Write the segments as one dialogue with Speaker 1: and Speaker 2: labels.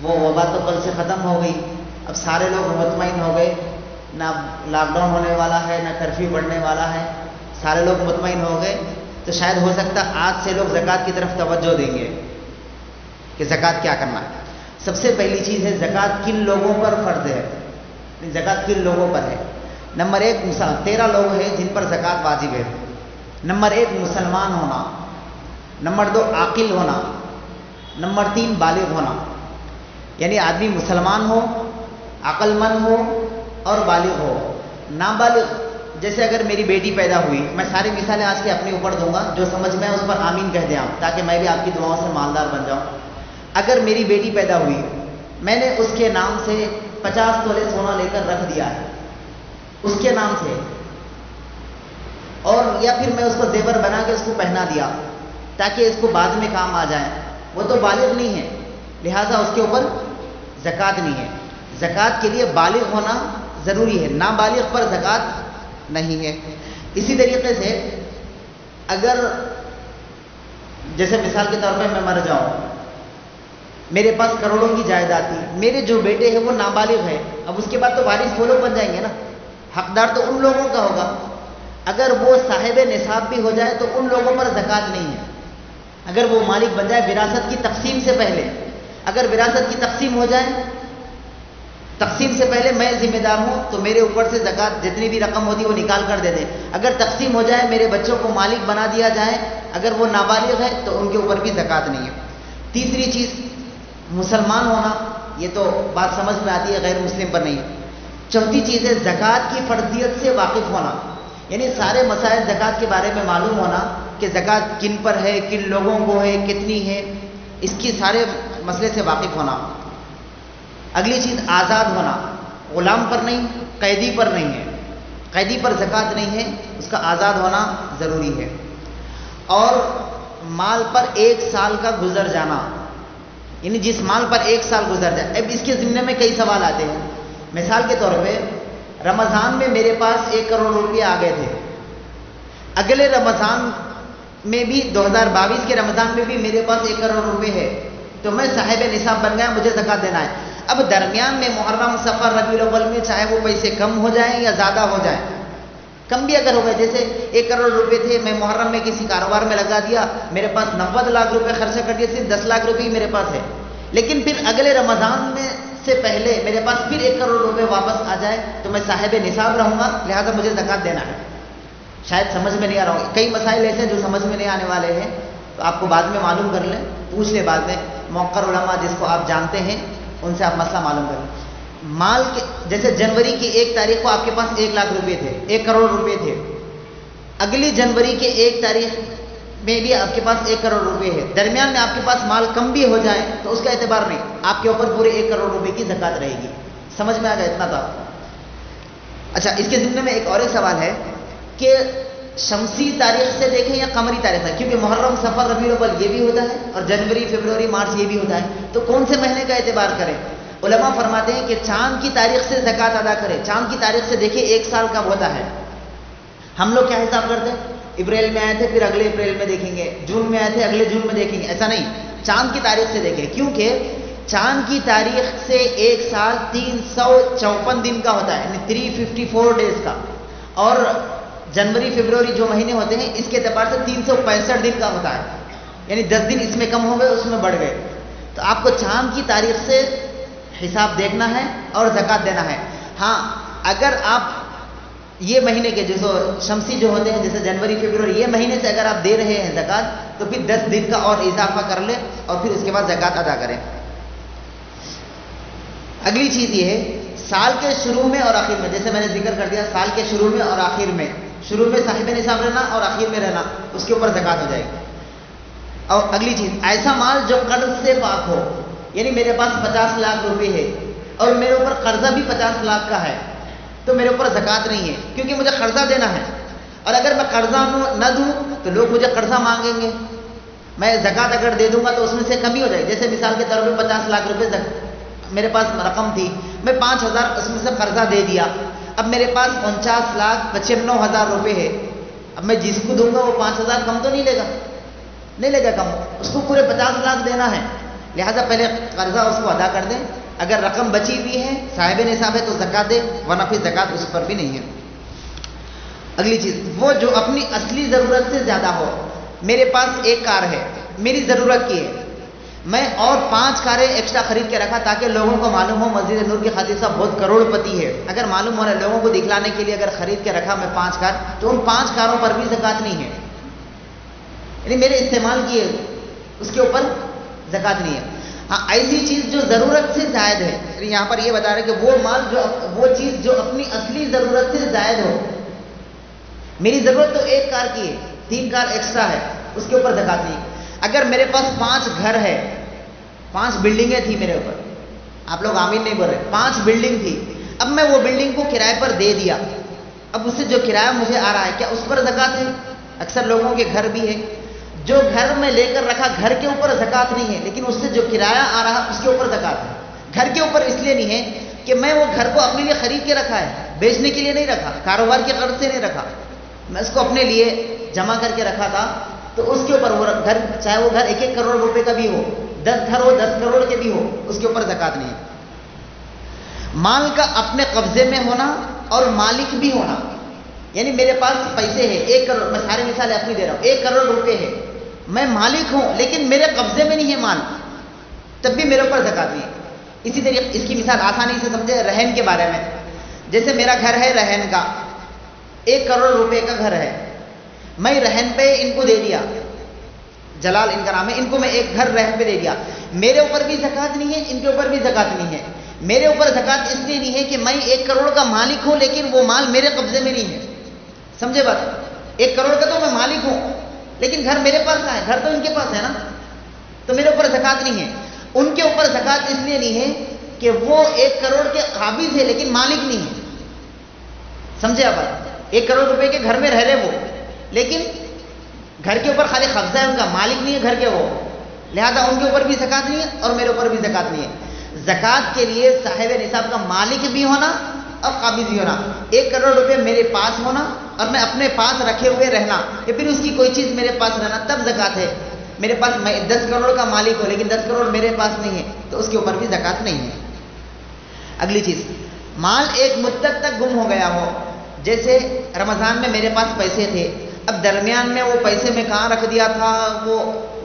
Speaker 1: وہ وبا تو کل سے ختم ہو گئی، اب سارے لوگ مطمئن ہو گئے، نہ لاک ڈاؤن ہونے والا ہے نہ کرفیو بڑھنے والا ہے، سارے لوگ مطمئن ہو گئے، تو شاید ہو سکتا آج سے لوگ زکوٰۃ کی طرف توجہ دیں گے کہ زکوٰۃ کیا کرنا ہے۔ سب سے پہلی چیز ہے زکوٰۃ کن لوگوں پر فرض ہے، زکوٰۃ کن لوگوں پر ہے۔ نمبر 1 13 لوگ ہیں جن پر زکوٰۃ واجب ہے۔ نمبر 1 مسلمان ہونا، نمبر 2 عاقل ہونا، نمبر 3 بالغ ہونا، یعنی آدمی مسلمان ہو، عقل مند ہو اور بالغ ہو۔ نابالغ، جیسے اگر میری بیٹی پیدا ہوئی، میں ساری مثالیں آج کے اپنے اوپر دوں گا، جو سمجھ میں اس پر آمین کہہ دیں آپ، تاکہ میں بھی آپ کی دعاؤں سے مالدار بن جاؤں۔ اگر میری بیٹی پیدا ہوئی، میں نے اس کے نام سے 50 تولے سونا لے کر رکھ دیا ہے اس کے نام سے، اور یا پھر میں اس کو زیور بنا کے اس کو پہنا دیا تاکہ اس کو بعد میں کام آ جائے، وہ تو بالغ نہیں ہے، لہٰذا اس کے اوپر زکوٰۃ نہیں ہے۔ زکوٰۃ کے لیے بالغ ہونا ضروری ہے، نابالغ پر زکوٰۃ نہیں ہے۔ اسی طریقے سے اگر جیسے مثال کے طور پہ میں مر جاؤں، میرے پاس کروڑوں کی جائیداد تھی، میرے جو بیٹے ہیں وہ نابالغ ہے، اب اس کے بعد تو وارث وہ لوگ بن جائیں گے نا، حقدار تو ان لوگوں کا ہوگا۔ اگر وہ صاحب نصاب بھی ہو جائے تو ان لوگوں پر زکوٰۃ نہیں ہے۔ اگر وہ مالک بن جائے وراثت کی تقسیم سے پہلے، اگر وراثت کی تقسیم ہو جائے، تقسیم سے پہلے میں ذمہ دار ہوں تو میرے اوپر سے زکوٰۃ جتنی بھی رقم ہوتی ہے وہ نکال کر دے دیں۔ اگر تقسیم ہو جائے، میرے بچوں کو مالک بنا دیا جائے، اگر وہ نابالغ ہے تو ان کے اوپر بھی زکوٰۃ نہیں ہے۔ تیسری چیز مسلمان ہونا، یہ تو بات سمجھ میں آتی ہے، غیر مسلم پر نہیں۔ چوتھی چیز ہے زکوٰۃ کی فرضیت سے واقف ہونا، یعنی سارے مسائل زکوٰۃ کے بارے میں معلوم ہونا کہ زکوٰۃ کن پر ہے، کن لوگوں کو ہے، کتنی ہے، اس کی سارے مسئلے سے واقف ہونا۔ اگلی چیز آزاد ہونا، غلام پر نہیں، قیدی پر نہیں ہے، قیدی پر زکوٰۃ نہیں ہے، اس کا آزاد ہونا ضروری ہے۔ اور مال پر 1 سال کا گزر جانا، یعنی جس مال پر 1 سال گزر جائے۔ اب اس کے ضمن میں کئی سوال آتے ہیں۔ مثال کے طور پہ رمضان میں میرے پاس 1 کروڑ روپے آ گئے تھے، اگلے رمضان میں بھی 2022 کے رمضان میں بھی میرے پاس 1 کروڑ روپے ہے، تو میں صاحب نصاب بن گیا، مجھے زکوٰۃ دینا ہے۔ اب درمیان میں محرم، صفر، ربیع الاول میں چاہے وہ پیسے کم ہو جائیں یا زیادہ ہو جائیں، کم بھی اگر ہو گئے، جیسے 1 کروڑ روپے تھے، میں محرم میں کسی کاروبار میں لگا دیا، میرے پاس 90 لاکھ روپے خرچہ کر دیا، صرف 10 لاکھ روپے ہی میرے پاس ہے، لیکن پھر اگلے رمضان میں سے پہلے میرے پاس پھر 1 کروڑ روپے واپس آ جائے تو میں صاحب نصاب رہوں گا، لہذا مجھے زکوٰۃ دینا ہے۔ شاید سمجھ میں نہیں آ رہا ہوں، کئی مسائل ایسے جو سمجھ میں نہیں آنے والے ہیں، تو آپ کو بعد میں معلوم کر لیں، پوچھ لیں بعد میں، موقر علماء جس کو آپ جانتے ہیں ان سے آپ مسئلہ معلوم کر لیں۔ مال کے جیسے جنوری کی 1 تاریخ کو آپ کے پاس 1 لاکھ روپے تھے، 1 کروڑ روپے تھے، اگلی جنوری کے 1 تاریخ میں بھی آپ کے پاس 1 کروڑ روپے ہے، درمیان میں آپ کے پاس مال کم بھی ہو جائے تو اس کا اعتبار نہیں، آپ کے اوپر پورے 1 کروڑ روپے کی زکوٰۃ رہے گی۔ سمجھ میں آ گیا اتنا تھا؟ اچھا، اس کے ضمن میں ایک اور سوال ہے کہ شمسی تاریخ سے دیکھیں یا قمری تاریخ سے، کیونکہ محرم، صفر، ربیع الاول یہ بھی ہوتا ہے اور جنوری، فروری، مارچ یہ بھی ہوتا ہے، تو کون سے مہینے کا اعتبار کریں؟ علماء فرماتے ہیں کہ چاند کی تاریخ سے زکوٰۃ ادا کریں۔ چاند کی تاریخ سے دیکھیں 1 سال کب ہوتا ہے۔ ہم لوگ کیا حساب کرتے ہیں؟ اپریل میں آئے تھے، پھر اگلے اپریل میں دیکھیں گے، جون میں آئے تھے، اگلے جون میں دیکھیں گے، ایسا نہیں، چاند کی تاریخ سے دیکھیں، کیونکہ چاند کی تاریخ سے 1 سال 354 دن کا ہوتا ہے، یعنی 354 ڈیز کا، اور جنوری، فروری جو مہینے ہوتے ہیں اس کے اعتبار سے 365 دن کا ہوتا ہے، یعنی 10 دن اس میں کم ہو گئے، اس میں بڑھ گئے، تو آپ کو چاند کی تاریخ سے حساب دیکھنا ہے اور زکوٰۃ دینا ہے۔ ہاں، اگر آپ یہ مہینے کے جو شمسی جو ہوتے ہیں جیسے جنوری، فروری، یہ مہینے سے اگر آپ دے رہے ہیں زکوٰۃ تو پھر 10 دن کا اور اضافہ کر لیں اور پھر اس کے بعد زکوٰۃ ادا کریں۔ اگلی چیز یہ ہے سال کے شروع میں اور آخر میں، جیسے میں نے ذکر کر دیا، سال کے شروع میں اور آخر میں، شروع میں صاحب نصاب رہنا اور آخر میں رہنا، اس کے اوپر زکوٰۃ ہو جائے گی۔ اور اگلی چیز، ایسا مال جو قرض سے پاک ہو، یعنی میرے پاس 50 لاکھ روپے ہے اور میرے اوپر قرضہ بھی 50 لاکھ کا ہے، تو میرے اوپر زکوٰۃ نہیں ہے کیونکہ مجھے قرضہ دینا ہے، اور اگر میں قرضہ نہ دوں تو لوگ مجھے قرضہ مانگیں گے، میں زکوٰۃ اگر دے دوں گا تو اس میں سے کمی ہو جائے گی۔ جیسے مثال کے طور پہ 50 لاکھ روپے میرے پاس رقم تھی، میں 5,000 اس میں سے قرضہ دے دیا، اب میرے پاس 49,95,000 روپے ہے، اب میں جس کو دوں گا وہ 5,000 کم تو نہیں لے گا کم، اس کو پورے 50 لاکھ دینا ہے، لہٰذا پہلے قرضہ اس کو ادا کر دیں. اگر رقم بچی ہوئی ہے صاحب نصاب ہے تو زکات دے, ورنہ پھر زکات اس پر بھی نہیں ہے. اگلی چیز, وہ جو اپنی اصلی ضرورت سے زیادہ ہو. میرے پاس ایک کار ہے, میری ضرورت کی ہے, میں اور 5 کاریں ایکسٹرا خرید کے رکھا تاکہ لوگوں کو معلوم ہو مسجد نور کی خطیب صاحب بہت کروڑ پتی ہے. اگر معلوم ہو رہا ہے لوگوں کو دکھلانے کے لیے اگر خرید کے رکھا میں 5 کار, تو ان 5 کاروں پر بھی زکات نہیں ہے. یعنی میرے استعمال کی ہے اس کے اوپر زکات نہیں ہے. ہاں ایسی چیز جو ضرورت سے زائد ہے, یہاں پر یہ بتا رہے کہ وہ مال وہ چیز جو اپنی اصلی ضرورت سے زائد ہو. میری ضرورت تو 1 کار کی ہے, 3 کار ایکسٹرا ہے, اس کے اوپر زکات نہیں. اگر میرے پاس 5 گھر ہے, 5 بلڈنگیں تھی میرے اوپر, آپ لوگ آمین نہیں بول رہے, 5 بلڈنگ تھی, اب میں وہ بلڈنگ کو کرائے پر دے دیا. اب اس سے جو کرایہ مجھے آ رہا ہے کیا اس پر زکات ہے؟ اکثر لوگوں کے گھر بھی ہے, جو گھر میں لے کر رکھا گھر کے اوپر زکات نہیں ہے, لیکن اس سے جو کرایہ آ رہا اس کے اوپر زکات ہے. گھر کے اوپر اس لیے نہیں ہے کہ میں وہ گھر کو اپنے لیے خرید کے رکھا ہے, بیچنے کے لیے نہیں رکھا, کاروبار کے قرض سے نہیں رکھا, میں اس کو اپنے لیے جمع کر کے رکھا تھا. تو اس کے اوپر وہ گھر, چاہے وہ گھر 1-1 کروڑ روپے کا بھی ہو, 10 گھر ہو 10 کروڑ کے بھی ہو, اس کے اوپر زکات نہیں ہے. مال کا اپنے قبضے میں ہونا اور مالک بھی ہونا, یعنی میرے پاس پیسے ہیں 1 کروڑ, میں ساری مثالیں اپنی دے رہا ہوں, 1 کروڑ روپے ہے, میں مالک ہوں لیکن میرے قبضے میں نہیں ہے مال, تب بھی میرے اوپر زکات نہیں ہے. اسی طریقے اس کی مثال آسانی سے سمجھے رہن کے بارے میں. جیسے میرا گھر ہے رہن کا, 1 کروڑ روپے کا گھر ہے, میں رہن پہ ان کو دے دیا, جلال ان کا نام ہے, ان کو میں ایک گھر رہن پہ دے دیا, میرے اوپر بھی زکات نہیں ہے, ان کے اوپر بھی زکات نہیں ہے. میرے اوپر زکات اس لیے نہیں ہے کہ میں 1 کروڑ کا مالک ہوں لیکن وہ مال میرے قبضے میں نہیں ہے. سمجھے بات؟ 1 کروڑ کا تو میں مالک ہوں لیکن گھر میرے پاس ہے, گھر تو ان کے پاس ہے نا, تو میرے اوپر زکات نہیں ہے. ان کے اوپر زکات اس لیے نہیں ہے کہ وہ 1 کروڑ کے قابض ہے لیکن مالک نہیں ہے. سمجھے آپ بات؟ 1 کروڑ روپے کے گھر میں رہ رہے وہ, لیکن گھر کے اوپر خالی قبضہ ہے, ان کا مالک نہیں ہے گھر کے وہ, لہذا ان کے اوپر بھی زکات نہیں ہے اور میرے اوپر بھی زکات نہیں ہے. زکات کے لیے صاحب نصاب کا مالک بھی ہونا اور قابض بھی ہونا. 1 کروڑ روپے میرے پاس ہونا اور میں اپنے پاس رکھے ہوئے رہنا, یا پھر اس کی کوئی چیز میرے پاس رہنا, تب زکات ہے. میرے پاس میں 10 کروڑ کا مالک ہوں لیکن 10 کروڑ میرے پاس نہیں ہے, تو اس کے اوپر بھی زکات نہیں ہے. اگلی چیز, مال ایک مدت تک گم ہو گیا ہو. جیسے رمضان میں میرے پاس پیسے تھے, اب درمیان میں وہ پیسے میں کہاں رکھ دیا تھا, وہ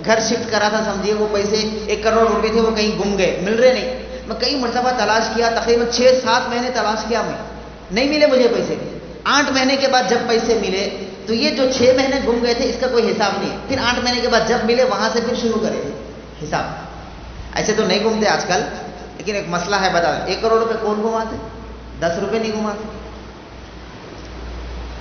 Speaker 1: گھر شفٹ کرا تھا سمجھیے, وہ پیسے 1 کروڑ روپے تھے وہ کہیں گم گئے, مل رہے نہیں. میں کئی مرتبہ تلاش کیا, تقریباً 6-7 مہینے تلاش کیا, میں نہیں ملے مجھے پیسے. 8 مہینے کے بعد جب پیسے ملے تو یہ جو 6 مہینے گم گئے تھے اس کا کوئی حساب نہیں ہے. پھر 8 مہینے کے بعد جب ملے وہاں سے پھر شروع کرے حساب. ایسے تو نہیں گھومتے آج کل, لیکن ایک مسئلہ ہے بتا دیں, 1 کروڑ روپے کون گھماتے, 10 روپے نہیں گھماتے.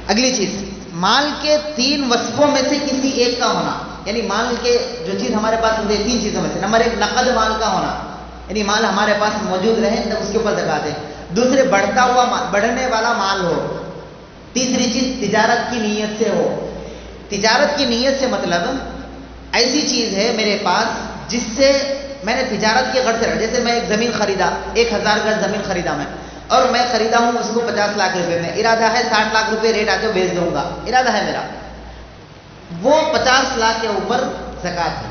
Speaker 1: اگلی چیز, مال کے 3 وصفوں میں سے کسی ایک کا ہونا, یعنی مال کے جو چیز ہمارے پاس ہوتی ہے 3 چیزوں میں سے. نمبر 1 نقد مال کا ہونا, یعنی مال ہمارے پاس موجود رہے تب اس کے اوپر زکات ہے. دوسرے بڑھتا ہوا مال, بڑھنے والا مال ہو. تیسری چیز تجارت کی نیت سے ہو. تجارت کی نیت سے مطلب ایسی چیز ہے میرے پاس جس سے میں نے تجارت کے غرض سے, جیسے میں ایک زمین خریدا, 1000 گز زمین خریدا میں, اور میں خریدا ہوں اس کو 50 لاکھ روپے میں, ارادہ ہے 60 لاکھ روپے ریٹ آ کے بیچ دوں گا, ارادہ ہے میرا, وہ 50 لاکھ کے اوپر زکات ہے.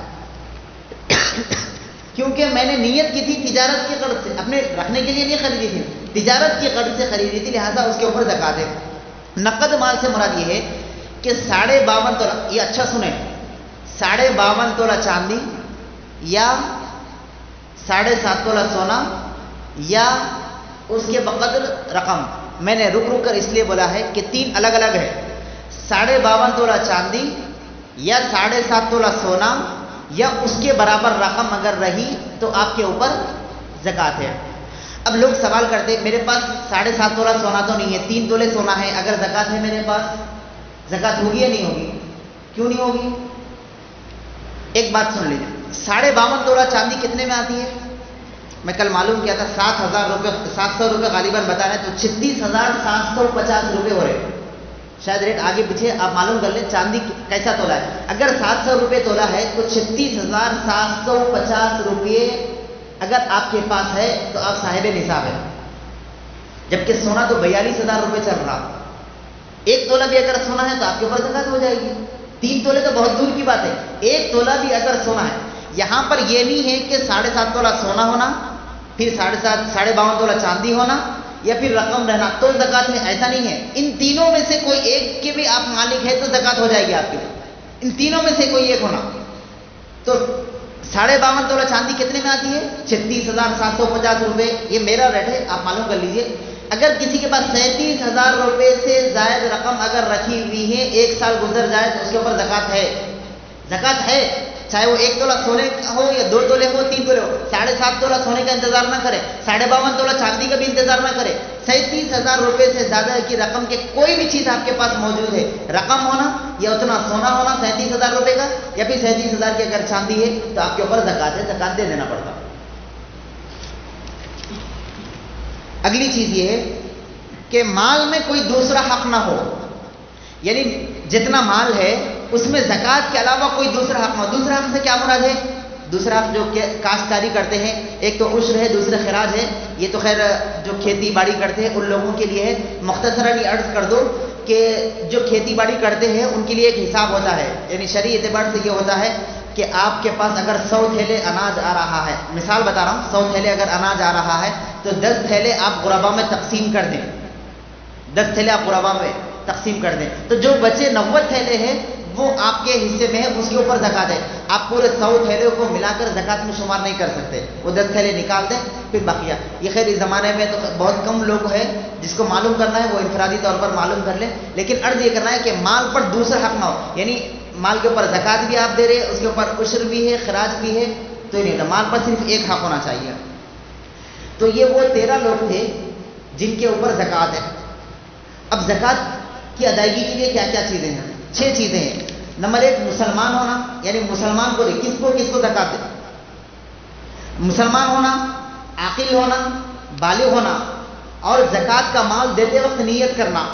Speaker 1: کیونکہ میں نے نیت کی تھی تجارت کے غرض سے, اپنے رکھنے کے لیے نہیں خریدی تھی, تجارت کے غرض سے خریدی تھی, لہٰذا اس کے اوپر زکات ہے. نقد مال سے مراد یہ ہے کہ 52.5 تولہ, یہ اچھا سنیں, 52.5 تولہ چاندی یا 7.5 تولہ سونا یا اس کے بقدر رقم. میں نے رک رک کر اس لیے بولا ہے کہ 3 الگ الگ ہے. 52.5 تولہ چاندی یا 7.5 تولہ سونا یا اس کے برابر رقم اگر رہی تو آپ کے اوپر زکات ہے. اب لوگ سوال کرتے, میرے پاس 7.5 تولہ سونا تو نہیں ہے, 3 تولے سونا ہے, اگر زکات ہے میرے پاس, زکات ہوگی یا نہیں ہوگی؟ کیوں نہیں ہوگی؟ ایک بات سن لیجیے, 52.5 تولہ چاندی کتنے میں آتی ہے؟ میں کل معلوم کیا تھا 700 روپے غالباً بتا رہے ہیں, تو 36,750 روپے ہو رہے ہیں. شاید ریٹ آگے پیچھے آپ معلوم کر لیں چاندی کیسا تولا ہے. اگر 700 روپے تولا ہے تو 36,750 روپے اگر آپ کے پاس ہے تو آپ صاحب نصاب ہے. جبکہ سونا تو 42,000 روپے چل رہا. 1 تولہ بھی اگر سونا ہے تو آپ کے اوپر زکات ہو جائے گی. 3 تولے تو بہت دور کی بات ہے, 1 تولہ بھی اگر سونا ہے, یہاں پر یہ نہیں ہے کہ 7.5 تولہ سونا ہونا، پھر 52 تولہ چاندی ہونا، یا پھر رقم رہنا تو زکوٰۃ میں، ایسا نہیں ہے۔ ان تینوں میں سے کوئی ایک کے بھی آپ مالک ہے تو زکوٰۃ ہو جائے گی آپ کی۔ ان تینوں میں سے کوئی ایک ہونا تو 52.5 تولہ چاندی کتنے میں آتی ہے؟ 36,750 روپے، یہ میرا ریٹ ہے، آپ معلوم کر لیجئے۔ اگر کسی کے پاس 37,000 روپے سے زائد رقم اگر رکھی ہوئی ہے، 1 سال گزر جائے تو اس کے اوپر زکوٰۃ ہے، زکوٰۃ ہے، چاہے وہ 1 تولہ سونے ہو یا 2 تولے ہو، 3 تولے ہو۔ 7.5 تولہ سونے کا انتظار نہ کرے، 52.5 تولہ چاندی کا بھی انتظار نہ کرے۔ 37,000 روپے سے زیادہ کی رقم کے کوئی بھی چیز آپ کے پاس موجود ہے، رقم ہونا یا اتنا سونا ہونا 37,000 روپے کا، یا پھر 37,000 کی اگر چاندی ہے تو آپ کے اوپر زکوٰۃ ہے، زکوٰۃ دے دینا پڑتا۔ اگلی چیز یہ ہے کہ مال میں کوئی دوسرا حق نہ ہو، یعنی جتنا مال ہے اس میں زکوٰۃ کے علاوہ کوئی دوسرا حق نہ ہو۔ دوسرا حق سے کیا مراد ہے؟ دوسرا حق جو کاشتکاری کرتے ہیں، ایک تو عشر ہے، دوسرا خراج ہے۔ یہ تو خیر جو کھیتی باڑی کرتے ہیں ان لوگوں کے لیے ہے۔ مختصراً یہ عرض کر دو کہ جو کھیتی باڑی کرتے ہیں ان کے لیے ایک حساب ہوتا ہے، یعنی شرعی اعتبار سے یہ ہوتا ہے کہ آپ کے پاس اگر 100 تھیلے اناج آ رہا ہے، مثال بتا رہا ہوں، 100 تھیلے اگر اناج آ رہا ہے تو 10 تھیلے آپ غربا میں تقسیم کر دیں، 10 تھیلے آپ غربا میں تقسیم کر دیں، تو جو بچے 90 تھیلے ہیں وہ آپ کے حصے میں ہے، اس کے اوپر زکوٰۃ ہے۔ آپ پورے 100 تھیلے کو ملا کر زکوٰۃ میں شمار نہیں کر سکتے، وہ 10 تھیلے نکال دیں پھر بقیہ۔ یہ خیر اس زمانے میں تو بہت کم لوگ ہیں، جس کو معلوم کرنا ہے وہ انفرادی طور پر معلوم کر لیں، لیکن عرض یہ کرنا ہے کہ مال پر دوسرا حق نہ ہو، یعنی مال کے اوپر زکوٰۃ بھی آپ دے رہے ہیں، اس کے اوپر عشر بھی ہے، خراج بھی ہے، تو نہیں ہوتا، مال پر صرف ایک حق ہونا چاہیے۔ تو یہ وہ 13 لوگ تھے جن کے اوپر زکوٰۃ ہے۔ اب زکوٰۃ کی ادائیگی کے لیے کیا کیا چیزیں ہیں؟ 6 چیزیں ہیں۔ نمبر 1 مسلمان ہونا، یعنی مسلمان کو دے، کس کو زکوٰۃ دے؟ مسلمان ہونا، عاقل ہونا، بالغ ہونا، اور زکوٰۃ کا مال دیتے وقت نیت کرنا۔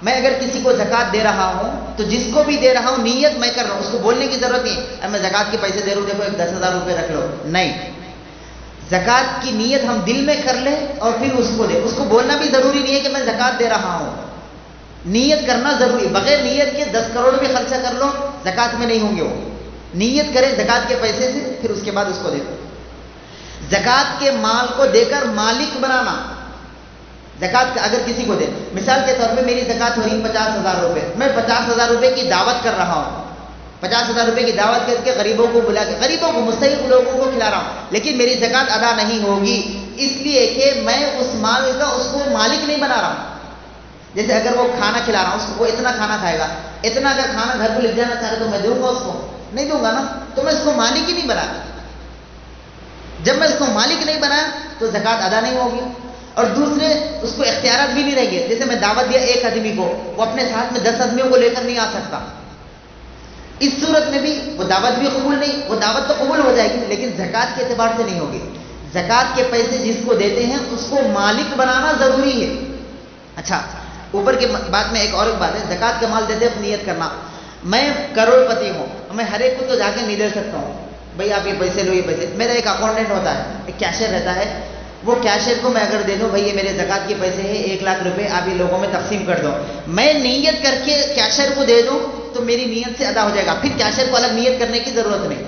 Speaker 1: میں اگر کسی کو زکوٰۃ دے رہا ہوں تو جس کو بھی دے رہا ہوں نیت میں کر رہا ہوں، اس کو بولنے کی ضرورت نہیں ہے میں زکوٰۃ کے پیسے دے رہا ہوں، دیکھو ایک 10,000 روپے رکھ لو، نہیں، زکوٰۃ کی نیت ہم دل میں کر لیں اور پھر اس کو دیں۔ اس کو بولنا بھی ضروری نہیں ہے کہ میں زکوٰۃ دے رہا ہوں، نیت کرنا ضروری، بغیر نیت کے 10 کروڑ بھی خرچہ کر لو زکوٰۃ میں نہیں ہوں گے وہ۔ نیت کریں زکوٰۃ کے پیسے سے، پھر اس کے بعد اس کو دے دو۔ زکوٰۃ کے مال کو دے کر مالک بنانا، زکوٰۃ کا اگر کسی کو دے، مثال کے طور پہ میری زکوٰۃ ہو رہی 50,000 روپے، میں 50,000 روپے کی دعوت کر رہا ہوں، 50,000 روپے کی دعوت کر کے غریبوں کو بلا کے، غریبوں کو، مستحق لوگوں کو کھلا رہا ہوں، لیکن میری زکوٰۃ ادا نہیں ہوگی، اس لیے کہ میں اس مال کا اس کو مالک نہیں بنا رہا ہوں۔ جیسے اگر وہ کھانا کھلا رہا ہوں، اس کو وہ اتنا کھانا کھائے گا، اتنا اگر کھانا گھر کو لے جانا چاہ رہے تو میں دوں گا اس کو؟ نہیں دوں گا نا، تو میں اس کو مالک ہی نہیں بنایا۔ جب میں اس کو مالک نہیں بنایا تو زکوٰۃ ادا نہیں ہوگی، اور دوسرے اس کو اختیارات بھی نہیں رہیں گے۔ جیسے میں دعوت دیا ایک آدمی کو، وہ اپنے ساتھ میں 10 آدمیوں کو لے کر نہیں آ سکتا، اس صورت میں بھی وہ دعوت بھی قبول نہیں، وہ دعوت تو قبول ہو جائے گی لیکن زکوٰۃ کے اعتبار سے نہیں ہوگی۔ زکوٰۃ کے پیسے جس کو دیتے ہیں اس کو مالک بنانا ضروری ہے۔ اچھا، اوپر کے بعد میں ایک بات ہے، زکوٰۃ کا مال دیتے وقت نیت کرنا۔ میں کروڑ پتی ہوں، میں ہر ایک کو تو جا کے نہیں دے سکتا ہوں، بھائی آپ یہ پیسے لو، یہ پیسے۔ میرا ایک اکاؤنٹنٹ ہوتا ہے، ایک کیشیئر رہتا ہے، وہ کیشیئر کو میں اگر دے دوں بھائی یہ میرے زکوٰۃ کے پیسے ہیں 1 لاکھ روپے، آپ یہ لوگوں میں تقسیم کر دو، میں نیت کر کے کیشیئر کو دے دوں تو میری نیت سے ادا ہو جائے گا، پھر کیشیئر کو الگ نیت کرنے کی ضرورت نہیں۔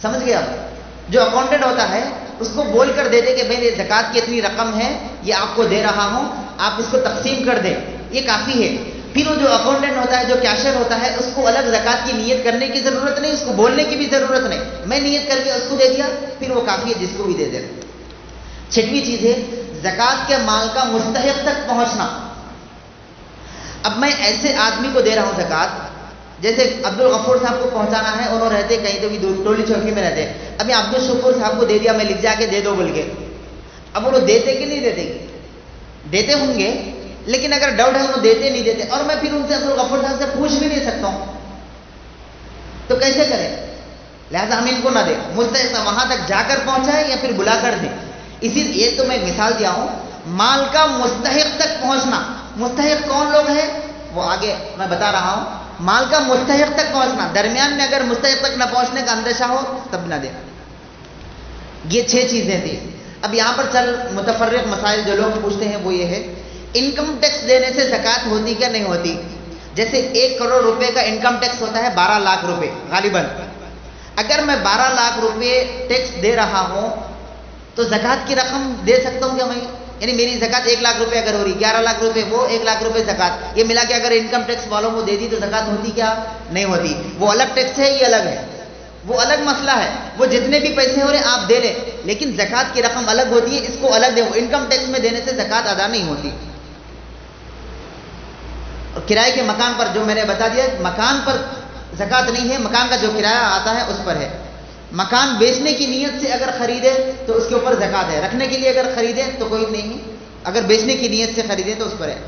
Speaker 1: سمجھ گئے آپ؟ جو اکاؤنٹنٹ ہوتا ہے اس کو بول کر دے دے کہ بھائی یہ زکوٰۃ کی اتنی رقم ہے، یہ آپ کو دے رہا ہوں، آپ اس کو تقسیم کر دیں، یہ کافی ہے۔ پھر وہ جو اکاؤنٹنٹ ہوتا ہے، جو کیشیئر ہوتا ہے، اس کو الگ زکوٰۃ کی نیت کرنے کی ضرورت نہیں، اس کو بولنے کی بھی ضرورت نہیں، میں نیت کر کے اس کو دے دیا، پھر وہ کافی ہے، جس کو بھی دے دے۔ 6ویں چیز ہے زکوٰۃ کے مال کا مستحق تک پہنچنا۔ اب میں ایسے آدمی کو دے رہا ہوں زکوٰۃ، جیسے عبدالغفور صاحب کو پہنچانا ہے، انہوں رہتے کہیں تو بھی ٹولی چوکی میں رہتے، اب میں عبدالشکور صاحب کو دے دیا، میں لکھ جا کے دے دو بول کے، اب وہ لوگ دیتے کہ نہیں دیتے؟ دیتے ہوں گے، لیکن اگر ڈاؤٹ ہے انہوں دیتے نہیں دیتے، اور میں پھر ان سے عبدالغفور صاحب سے پوچھ بھی نہیں سکتا ہوں، تو کیسے کریں؟ لہذا ہم ان کو نہ دیں، مستحق وہاں تک جا کر پہنچائیں یا پھر بلا کر دیں۔ یہ تو میں مثال دیا ہوں، مال کا مستحق تک پہنچنا۔ مستحق کون لوگ ہیں وہ آگے میں بتا رہا ہوں، مال کا مستحق تک پہنچنا، درمیان میں اگر مستحق تک نہ پہنچنے کا اندیشہ ہو تب نہ دیں۔ یہ 6 چیزیں تھیں۔ اب یہاں پر چل متفرق مسائل جو لوگ پوچھتے ہیں وہ یہ ہے، انکم ٹیکس دینے سے زکوٰۃ ہوتی کیا نہیں ہوتی؟ جیسے 1 کروڑ روپے کا انکم ٹیکس ہوتا ہے 12 لاکھ روپے غالباً۔ اگر میں 12 لاکھ روپے ٹیکس دے رہا ہوں تو زکوٰۃ کی رقم دے سکتا ہوں کیا میں؟ یعنی میری زکوٰۃ 1 لاکھ روپے اگر ہو رہی، 11 لاکھ روپے وہ، 1 لاکھ روپے زکوٰۃ، یہ ملا کے اگر انکم ٹیکس والوں کو دے دی تو زکوٰۃ ہوتی کیا؟ نہیں ہوتی۔ وہ الگ ٹیکس ہے، یہ الگ ہے، وہ الگ مسئلہ ہے۔ وہ جتنے بھی پیسے ہو رہے ہیں آپ دے لیں، لیکن زکوٰۃ کی رقم الگ ہوتی ہے، اس کو الگ دے۔ انکم ٹیکس میں دینے سے زکوٰۃ ادا نہیں ہوتی۔ اور کرائے کے مکان پر جو میں نے بتا دیا، مکان پر زکوٰۃ نہیں ہے، مکان کا جو کرایہ آتا ہے اس پر ہے۔ مکان بیچنے کی نیت سے اگر خریدے تو اس کے اوپر زکوٰۃ ہے، رکھنے کے لیے اگر خریدے تو کوئی نہیں ہے، اگر بیچنے کی نیت سے خریدے تو اس پر ہے۔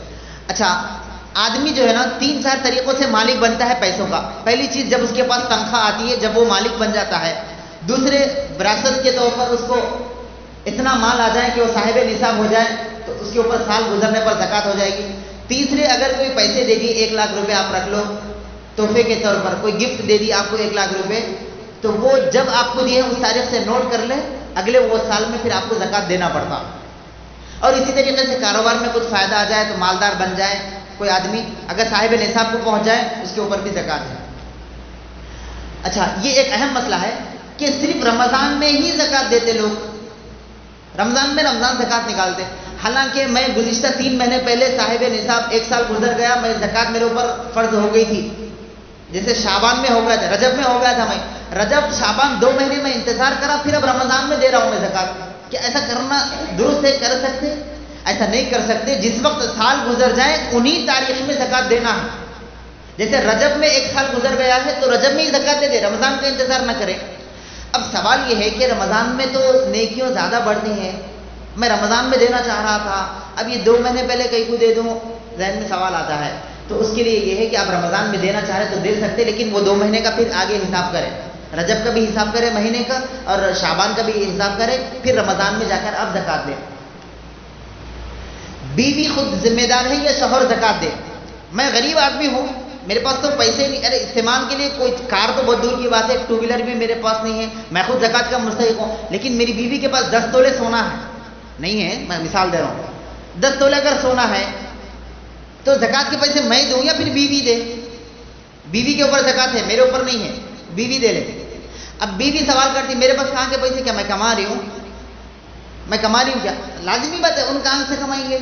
Speaker 1: اچھا، آدمی جو ہے نا 3-4 طریقوں سے مالک بنتا ہے پیسوں کا۔ پہلی چیز جب اس کے پاس تنخواہ آتی ہے، جب وہ مالک بن جاتا ہے۔ دوسرے، وراثت کے طور پر اس کو اتنا مال آ جائے کہ وہ صاحب نصاب ہو جائے تو اس کے اوپر سال گزرنے پر زکوٰۃ ہو جائے گی۔ تیسرے، اگر کوئی پیسے دے دی 1 لاکھ روپے آپ رکھ لو تحفے کے طور پر، کوئی گفٹ دے دی آپ کو 1 لاکھ روپے، تو وہ جب آپ کو دیے اس تاریخ سے نوٹ کر لے، اگلے وہ سال میں پھر آپ کو زکوٰۃ دینا پڑتا۔ اور اسی طریقے سے کاروبار میں کچھ فائدہ آ جائے تو مالدار بن جائے کوئی آدمی، اگر صاحب نصاب کو پہنچ جائے اس کے اوپر بھی زکوٰۃ ہے۔ اچھا، یہ ایک اہم مسئلہ ہے کہ صرف رمضان میں ہی زکوٰۃ دیتے لوگ، رمضان میں رمضان زکوٰۃ نکالتے، حالانکہ میں گزشتہ 3 مہینے پہلے صاحب نصاب 1 سال گزر گیا، میں زکوٰۃ میرے اوپر فرض ہو گئی تھی، جیسے شعبان میں ہو گیا تھا، رجب میں ہو گیا تھا، میں رجب شعبان 2 مہینے میں انتظار کرا، پھر اب رمضان میں دے رہا ہوں میں زکوٰۃ۔ کیا ایسا کرنا درست ہے؟ کر سکتے؟ ایسا نہیں کر سکتے۔ جس وقت سال گزر جائے انہی تاریخ میں زکوٰۃ دینا ہے۔ جیسے رجب میں 1 سال گزر گیا ہے تو رجب میں ہی زکوٰۃ دے دے، رمضان کا انتظار نہ کرے۔ اب سوال یہ ہے کہ رمضان میں تو نیکیوں زیادہ بڑھتی ہیں، میں رمضان میں دینا چاہ رہا تھا، اب یہ 2 مہینے پہلے کہیں کو دے دوں، ذہن میں سوال آتا ہے۔ تو اس کے لیے یہ ہے کہ آپ رمضان میں دینا چاہ رہے تو دے سکتے، لیکن وہ 2 مہینے کا پھر آگے حساب کریں، رجب کا بھی حساب کرے مہینے کا اور شعبان کا بھی حساب کرے، پھر رمضان میں جا کر آپ زکوٰۃ دیں۔ بیوی خود ذمہ دار ہے یا شوہر زکوٰۃ دے؟ میں غریب آدمی ہوں، میرے پاس تو پیسے نہیں، ارے استعمال کے لیے کوئی کار تو بہت دور کی بات ہے، 2 ویلر بھی میرے پاس نہیں ہے، میں خود زکوٰۃ کا مستحق ہوں، لیکن میری بیوی کے پاس 10 تولے سونا ہے، نہیں ہے، میں مثال دے رہا ہوں، 10 تولے اگر سونا ہے تو زکوٰۃ کے پیسے میں دوں یا پھر بیوی دے؟ بیوی کے اوپر زکوٰۃ ہے، میرے اوپر نہیں ہے، بیوی دے لے۔ اب بیوی سوال کرتی میرے پاس کہاں کے پیسے، کیا میں کما رہی ہوں؟ میں کما رہی ہوں کیا؟ لازمی بات ہے، ان کہاں سے کمائیں گے؟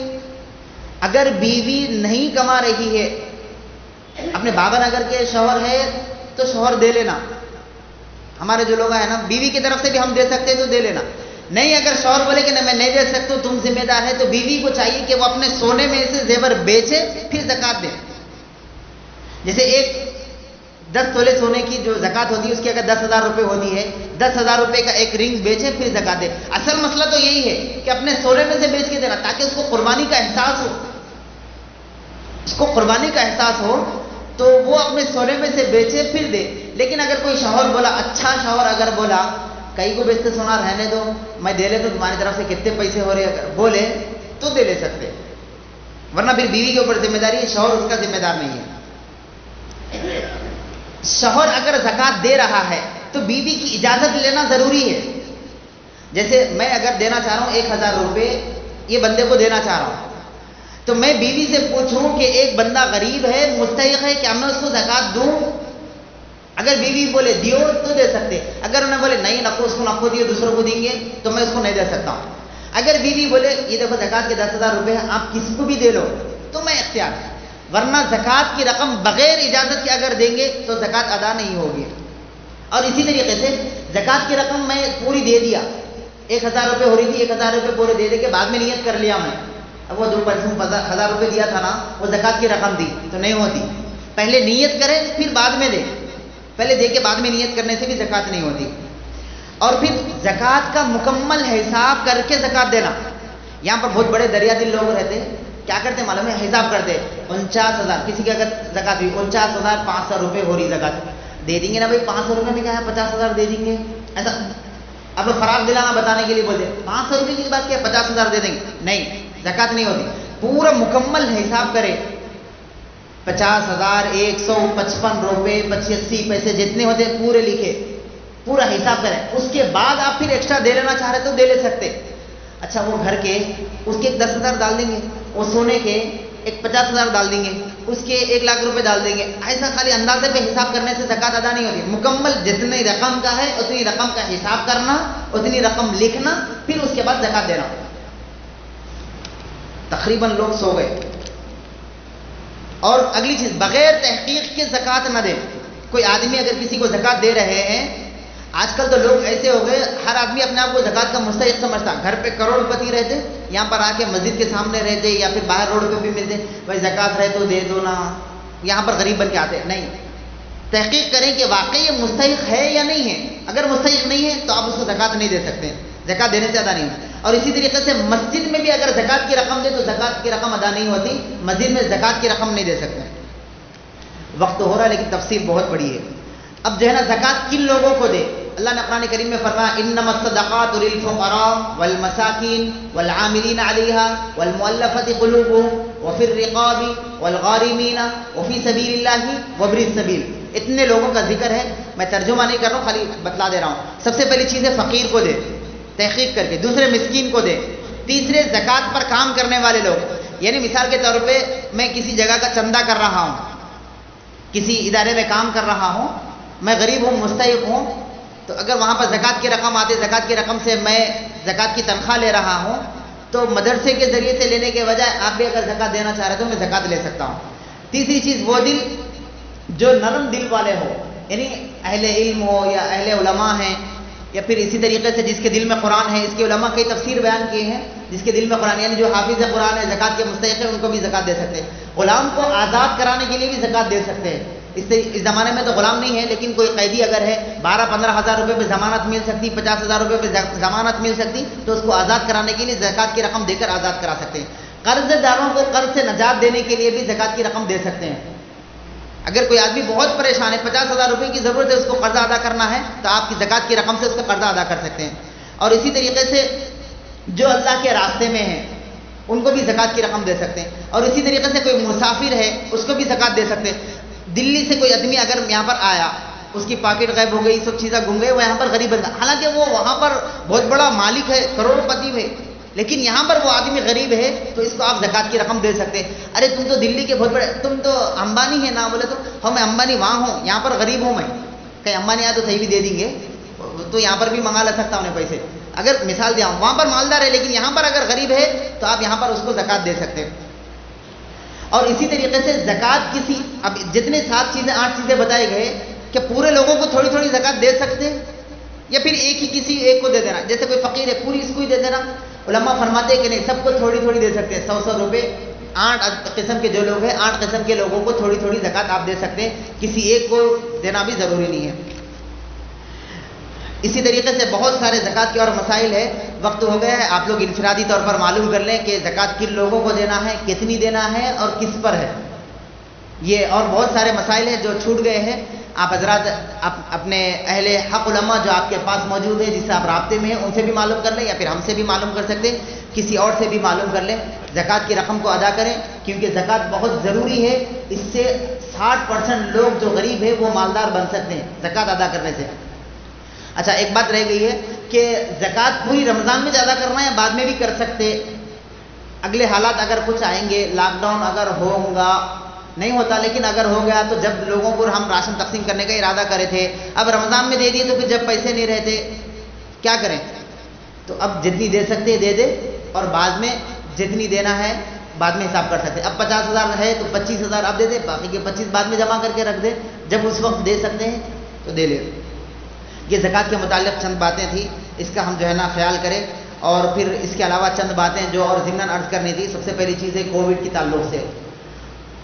Speaker 1: اگر بیوی نہیں کما رہی ہے، اپنے بابا نگر کے شوہر ہے تو شوہر دے لینا، ہمارے جو لوگ ہیں نا بیوی کی طرف سے بھی ہم دے سکتے ہیں تو دے لینا، نہیں اگر شوہر بولے کہ میں نہیں دے سکتا تم ذمہ دار ہے تو بیوی کو چاہیے کہ وہ اپنے سونے میں سے زیور بیچے پھر زکوٰۃ دے۔ جیسے 10 تولے سونے کی جو زکوٰۃ ہوتی ہے اس کی اگر 10,000 روپے ہوتی ہے، 10,000 روپے کا ایک رنگ بیچے پھر زکوٰۃ دے۔ اصل مسئلہ تو یہی ہے کہ اپنے سونے میں سے بیچ کے دینا تاکہ اس کو قربانی کا احساس ہو، اس کو قربانی کا احساس ہو تو وہ اپنے سونے میں سے بیچے پھر دے۔ لیکن اگر کوئی شوہر بولا، اچھا شوہر اگر بولا کئی کو بیچتے سونا رہنے دو، میں دے لے تو تمہاری طرف سے کتنے پیسے ہو رہے، اگر بولے تو دے لے سکتے، ورنہ پھر بیوی کے اوپر ذمہ داری ہے، شوہر اس کا ذمہ دار نہیں ہے۔ شوہر اگر زکوٰۃ دے رہا ہے تو بیوی کی اجازت لینا ضروری ہے۔ جیسے میں اگر دینا چاہ رہا ہوں 1,000 روپے یہ بندے کو دینا چاہ رہا ہوں، تو میں بیوی سے پوچھوں کہ ایک بندہ غریب ہے، مستحق ہے، کیا میں اس کو زکوٰۃ دوں؟ اگر بیوی بولے دیو تو دے سکتے، اگر انہیں بولے نہیں نکو اس کو نکو دیو دوسروں کو دیں گے تو میں اس کو نہیں دے سکتا ہوں۔ اگر بیوی بولے یہ دیکھو زکوٰۃ کے 10,000 روپے ہیں آپ کسی کو بھی دے لو تو میں اختیار، ورنہ زکوٰۃ کی رقم بغیر اجازت کے اگر دیں گے تو زکوٰۃ ادا نہیں ہوگی۔ اور اسی طریقے سے زکوٰۃ کی رقم میں پوری دے دیا، 1,000 روپے ہو رہی تھی، 1,000 روپے پورے دے دے کے بعد میں نیت کر لیا میں، اب وہ جو 1,000 روپے دیا تھا نا وہ زکوٰۃ کی رقم دی تو نہیں ہوتی، پہلے نیت کرے پھر بعد میں دے، پہلے دے کے بعد میں نیت کرنے سے بھی زکوٰۃ نہیں ہوتی۔ اور پھر زکوٰۃ کا مکمل حساب کر کے زکوٰۃ دینا۔ یہاں پر بہت بڑے دریا دل لوگ رہتے، کیا کرتے معلوم ہے، حساب کرتے 49,000، کسی کی اگر زکوٰۃ ہوئی 49,500 روپے ہو رہی زکوٰۃ، دے دیں گے نا بھائی 500 روپے میں کیا ہے 50,000 دے دیں گے، ایسا اب فراغ دلانا بتانے کے لیے بولتے 500 روپے کی بات کیا 50,000 دے دیں گے، نہیں زکوٰۃ نہیں ہوتی، پورا مکمل حساب کرے 50,000 155 روپے 85 پیسے جتنے ہوتے پورے لکھے، پورا حساب کریں، اس کے بعد آپ پھر ایکسٹرا دے لینا چاہ رہے تو دے لے سکتے۔ اچھا وہ گھر کے اس کے 10,000 ڈال دیں گے، وہ سونے کے ایک 50,000 ڈال دیں گے، اس کے 1,00,000 روپے ڈال دیں گے. ایسا خالی اندازے پہ حساب کرنے سے زکوٰۃ ادا نہیں ہوتی. مکمل جتنی رقم کا ہے اتنی رقم کا حساب کرنا، اتنی رقم لکھنا، پھر اس کے بعد زکوٰۃ دینا. تقریباً لوگ سو گئے. اور اگلی چیز، بغیر تحقیق کے زکوٰۃ نہ دیں. کوئی آدمی اگر کسی کو زکوٰۃ دے رہے ہیں، آج کل تو لوگ ایسے ہو گئے، ہر آدمی اپنے آپ کو زکوٰۃ کا مستحق سمجھتا. گھر پہ کروڑ پتی رہتے، یہاں پر آ کے مسجد کے سامنے رہتے یا پھر باہر روڈ پہ بھی ملتے، بھائی زکوٰۃ ہے تو دے دو نا. یہاں پر غریب بن کے آتے. نہیں، تحقیق کریں کہ واقعی یہ مستحق ہے یا نہیں ہے. اگر مستحق نہیں ہے تو آپ اس کو زکوٰۃ نہیں دے سکتے، زکوٰۃ دینے سے ادا نہیں ہوتی. اور اسی طریقے سے مسجد میں بھی اگر زکوٰۃ کی رقم دے تو زکوٰۃ کی رقم ادا نہیں ہوتی. مسجد میں زکوٰۃ کی رقم نہیں دے سکتے. وقت تو ہو رہا ہے لیکن تفصیل بہت بڑی ہے. اب جو ہے نا زکوٰۃ کن لوگوں کو دے؟ اللہ نے قرآن کریم میں فرمایا انما الصدقات للفقراء والمساکین والعاملین علیہا والمؤلفۃ قلوبهم وفی الرقاب والغارمین وفی سبیل اللہ وابن السبیل. اتنے لوگوں کا ذکر ہے، میں ترجمہ نہیں کر رہا ہوں، خالی بتلا دے رہا ہوں. سب سے پہلی چیز ہے فقیر کو دے تحقیق کر کے، دوسرے مسکین کو دے، تیسرے زکوٰۃ پر کام کرنے والے لوگ. یعنی مثال کے طور پہ میں کسی جگہ کا چندہ کر رہا ہوں، کسی ادارے میں کام کر رہا ہوں، میں غریب ہوں، مستحق ہوں، تو اگر وہاں پر زکوٰۃ کی رقم آتی، زکوٰۃ کی رقم سے میں زکوٰۃ کی تنخواہ لے رہا ہوں، تو مدرسے کے ذریعے سے لینے کے بجائے آپ بھی اگر زکوٰۃ دینا چاہ رہے تو میں زکوٰۃ لے سکتا ہوں. تیسری چیز، وہ دل جو نرم دل والے ہو، یعنی اہل علم ہو یا اہل علماء ہیں، یا پھر اسی طریقے سے جس کے دل میں قرآن ہے. اس کے علماء کئی تفسیر بیان کیے ہیں. جس کے دل میں قرآن، یعنی جو حافظ قرآن ہے، زکوٰۃ کے مستحق ہے، ان کو بھی زکوٰۃ دے سکتے ہیں. غلام کو آزاد کرانے کے لیے بھی زکوٰۃ دے سکتے ہیں. اس زمانے میں تو غلام نہیں ہے، لیکن کوئی قیدی اگر ہے، 12-15 ہزار روپے پہ ضمانت مل سکتی، 50,000 روپے پہ ضمانت مل سکتی، تو اس کو آزاد کرانے کے لیے زکوٰۃ کی رقم دے کر آزاد کرا سکتے ہیں. قرض داروں کو قرض سے نجات دینے کے لیے بھی زکوٰۃ کی رقم دے سکتے ہیں. اگر کوئی آدمی بہت پریشان ہے، 50,000 روپے کی ضرورت ہے، اس کو قرضہ ادا کرنا ہے، تو آپ کی زکوٰۃ کی رقم سے اس کا قرضہ ادا کر سکتے ہیں. اور اسی طریقے سے جو اللہ کے راستے میں ہیں ان کو بھی زکوٰۃ کی رقم دے سکتے ہیں. اور اسی طریقے سے کوئی مسافر ہے اس کو بھی زکوٰۃ دے سکتے ہیں. دلی سے کوئی آدمی اگر یہاں پر آیا، اس کی پاکٹ غائب ہو گئی، سب چیزیں گم گئے، وہ یہاں پر غریب بن گیا، حالانکہ وہ وہاں پر بہت بڑا مالک ہے، کروڑ پتی ہے، لیکن یہاں پر وہ آدمی غریب ہے، تو اس کو آپ زکوٰۃ کی رقم دے سکتے ہیں. ارے تم تو دلی کے بہت بڑے، تم تو امبانی ہے نا، بولے تو ہاں میں امبانی وہاں ہوں، یہاں پر غریب ہوں میں. کہیں امبانی آیا تو صحیح بھی دے دیں گے، تو یہاں پر بھی منگا لے سکتا ہوں انہیں پیسے. اگر مثال دیا ہوں، وہاں پر مالدار ہے لیکن یہاں پر اگر غریب ہے تو آپ یہاں پر اس کو زکوٰۃ دے سکتے ہیں. اور اسی طریقے سے زکوٰۃ کسی، اب جتنے 7 چیزیں 8 چیزیں بتائے گئے، کہ پورے لوگوں کو تھوڑی تھوڑی زکوٰۃ دے سکتے ہیں یا پھر ایک ہی کسی ایک کو دے دینا؟ جیسے کوئی فقیر ہے پوری اس کو ہی دے دینا. علماء فرماتے ہیں کہ نہیں، سب کو تھوڑی تھوڑی دے سکتے ہیں. 100 روپے 8 قسم کے جو لوگ ہیں، 8 قسم کے لوگوں کو تھوڑی تھوڑی زکوٰۃ آپ دے سکتے ہیں، کسی ایک کو دینا بھی ضروری نہیں ہے. اسی طریقے سے بہت سارے زکوٰۃ کے اور مسائل ہے. وقت ہو گیا ہے، آپ لوگ انفرادی طور پر معلوم کر لیں کہ زکوٰۃ کن لوگوں کو دینا ہے، کتنی دینا ہے اور کس پر ہے. یہ اور بہت سارے مسائل ہیں جو چھوٹ گئے ہیں. آپ حضرات اپنے اہل حق علماء جو آپ کے پاس موجود ہیں، جس سے آپ رابطے میں ہیں، ان سے بھی معلوم کر لیں، یا پھر ہم سے بھی معلوم کر سکتے ہیں، کسی اور سے بھی معلوم کر لیں. زکوٰۃ کی رقم کو ادا کریں، کیونکہ زکوٰۃ بہت ضروری ہے. اس سے 60% لوگ جو غریب ہیں وہ مالدار بن سکتے ہیں زکوٰۃ ادا کرنے سے. اچھا، ایک بات رہ گئی ہے کہ زکوٰۃ پوری رمضان میں ادا کرنا ہے، بعد میں بھی کر سکتے. اگلے حالات اگر کچھ آئیں گے، لاک ڈاؤن اگر ہوگا، نہیں ہوتا لیکن اگر ہو گیا، تو جب لوگوں کو ہم راشن تقسیم کرنے کا ارادہ کرے تھے، اب رمضان میں دے دیے تو پھر جب پیسے نہیں رہتے کیا کریں؟ تو اب جتنی دے سکتے دے دے، اور بعد میں جتنی دینا ہے بعد میں حساب کر سکتے. اب 50,000 ہے تو 25,000 اب دے دے، باقی کے 25 بعد میں جمع کر کے رکھ دے. جب اس وقت دے سکتے ہیں تو دے لے. یہ زکوٰۃ کے متعلق چند باتیں تھیں، اس کا ہم جو ہے نا خیال کریں. اور پھر اس کے علاوہ چند باتیں جو اور ضمناً عرض کرنی تھی. سب سے پہلی چیز ہے کووڈ کے تعلق سے